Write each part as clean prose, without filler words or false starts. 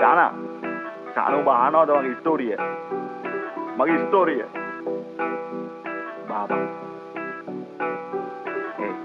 Shana bahana ada magi story ya. Magi story ya. Baba.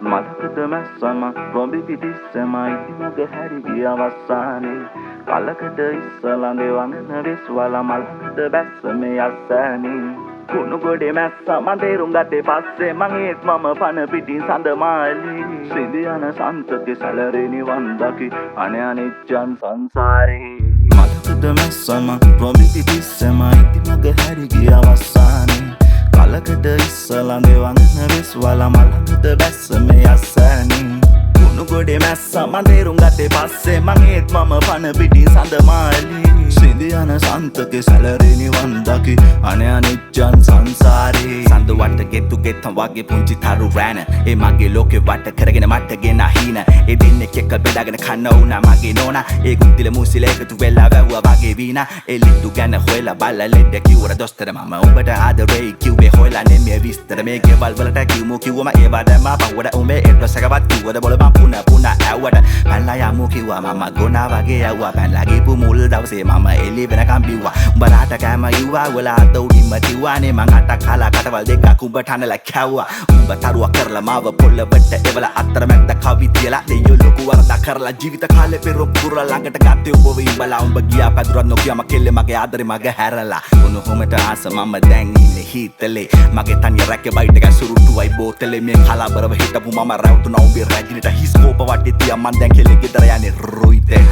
මලකද මැස්සම රොඹි පිටිස්සම ඉති මග හැරි ගිය අවසානේ කලකට ඉස්සලා දෙවඟන විශ්වල මලකද බැස්ස මේ අස්සනේ කුණු ගොඩේ මැස්ස මන් තේරුම් ගත්තේ පස්සේ මං ඒත් මම පන පිටින් සඳ මාලි සිඳියන සන්තකේ සැලරේ නිවන් දකි අනේ අනිච්චන් සංසාරේ මලකද මැස්සම රොඹි පිටිස්සම ඉති මග හැරි ගිය අවසානේ කලකට ඉස්සලා දෙවඟන විශ්වල මලකද බැස්ස මේ අස්සනේ කුණු ගොඩේ මැස්ස මන් තේරුම් ගත්තේ පස්සේ මං ඒත් මම පන පිටින් සඳ මාලි සිඳියන සන්තකේ සැලරේ නිවන් දකි අනේ අනිච්චන් සංසාරේ සඳ වට ගෙතු ගෙත්තම් වගේ පුංචි තරු රෑන ඒ මගේ ලෝකේ වට කරගෙන මට ගෙන අහින ඒ දෙන්නෙක් එක්ක බෙදාගෙන කන්න උනා මගේ නෝනා ඒ කුන්තිල මුසිල එකතු වෙලා වැව්වා වගේ වීනා ඒ ලිට්ටු ගැන හොයලා බලලා ලෙඩ කිව්වර දොස්තර මම උඹට ආදරේ කිව්වේ හොයලා නෙමෙයි විස්තර මේ ගෙවල් වලට කිව්මු කිව්වම ඒ බඩම පවුඩ උඹේ එඩ්‍රසකවත් කිව්වද බොල මම පුනා ඇව්වට පැනලා යමු කිව්වා මම ගොනා වගේ ඇව්වා පැනලා ගිහපු මුල් දවසේ මම එළි වෙනකම් බිව්වා උඹලාට කෑම ඉව්වා වල අත උඩින්ම තිව්වානේ මං අටක් කාලා කටවල් දෙකක් උඹ ටනලා කැව්වා උඹ තරුවා කරලා මාව පොල්ලවට එවල අතරමැද්ද කවි තියලා දෙයෝ ලොකු වරදක් කරලා ජීවිත කාලේ පෙරොක් පුරලා ළඟට ගත්තේ ඔබ ඉඹලා උඹ ගියා පැදුරක් නොකියම කෙල්ලේ මගේ ආදරේ මගේ හැරලා උණු හොමට ආස මම දැන් ඉන්නේ හීතලේ මගේ තනිය රැකේ බයිට් එක සුරුට්ටුවයි බෝතලේ මේ කලබරව හිටපු මම රැවටුණා උඹේ රැජිනට හිස්කෝප වටේ තියා මන් දැන් කෙල්ලේ ගෙදර යන්නේ රුයිතේ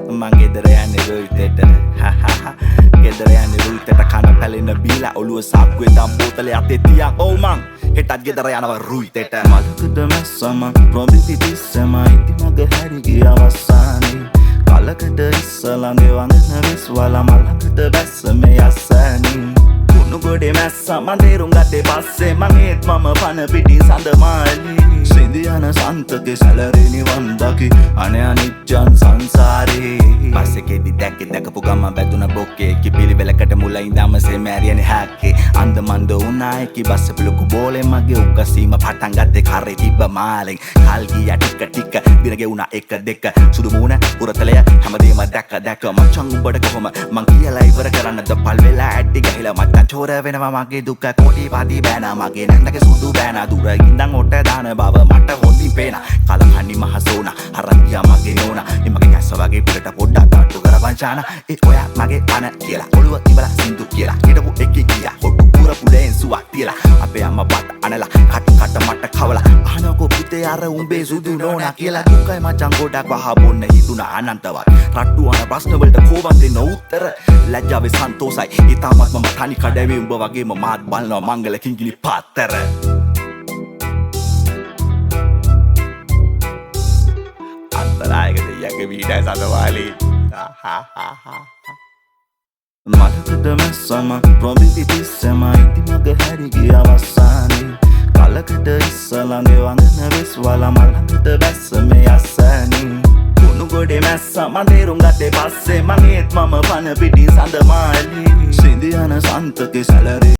මං ගෙදර යන්නේ රුයිතේට ගෙදර යන්නේ රුයිතේට කන පැලෙන බීලා ඔළුව සාක්කුවේ දම් බෝතලේ අතේ තියා ඔව් මං හෙටත් ගෙදර යනවා රුයිතේට මලකද මැස්සම රොඹි පිටිස්සම ඉති මග හැරි ගිය අවසානේ කලකට ඉස්සලා දෙවඟන විශ්වල මලකද බැස්ස මේ අස්සනේ කුණු ගොඩේ මැස්ස මන් තේරුම් ගත්තේ පස්සේ මං ඒත් මම පන පිටින් සඳ මාලි සිඳියන සන්තකේ සැලරේ නිවන් දකි අනේ අනිච්චන් සංසාරේ පස්සෙකෙදි දැකපු ගම බැදුන බොක්කේ කිපිලිවෙලකට මුල ඉඳන්ම සෙමෑරියනේ හැක්කේ අන්ද මන්ද උනා එකි බස්ස පිලුකු බෝලේ මගේ උගසීම පටන් ගත්තේ කරේ තිබ්බ මාලෙන් කල් ගියා ටික දින ගෙවුනා එක දෙක සුදු මූණ පුරතලය හැමදේම දැක මචං උඹට කොහොම මං කියලා ඉවර කරන්නද පල් වෙලා ඇඩ්ඩි ගහලා මට චෝර වෙනවා මගේ දුක කොටි පාති බෑනා මගේ නැන්නගේ සුදු බෑනා දුර ඉඳන් ඔට දාන බව මට හොඳින් පේනා කලහන්නි මහසෝනා හරන්දියා මගේ නෝනා එමගේ කැස්ස වගේ පිටට පොඩ්ඩක් තාට්ටු කරවංචාන ඒ ඔයා මගේ පන කියලා ඔළුව ඉබලා සින්දු කියලා හිටපු එකේ ගියා හොටු පුරපු ලෙන්සුවක් තියලා අපේ අම්මා බත් අනලා කට මට කවලා අහනකෝ පුතේ අර උඹේ සුදු නෝනා කියලා දුකයි මචං ගොඩක් වහ බොන්න හිතුණා අනන්තවත් රට්ටු අන ප්‍රශ්න වලට කොහොමද දෙන්න උත්තර ලැජ්ජාවේ සන්තෝසයි ඊටමත් මම තනි කඩවේ උඹ වගේම මාත් බලනවා මංගල කිංගිලි පාත්තර අන්තරායක දෙයක වීඩා සදවාලි මලකද මැස්සම රොඹි පිටිස්සම ඉති මග හැරි ගිය අවසානේ කලකට ඉස්සලා දෙවඟන විශ්වල මලකද බැස්ස මේ අස්සනේ කුණු ගොඩේ මැස්ස මන් තේරුම් ගත්තේ පස්සේ මං ඒත් මම පන පිටින් සඳ මාලි සිඳියන සන්තකේ සැලරේ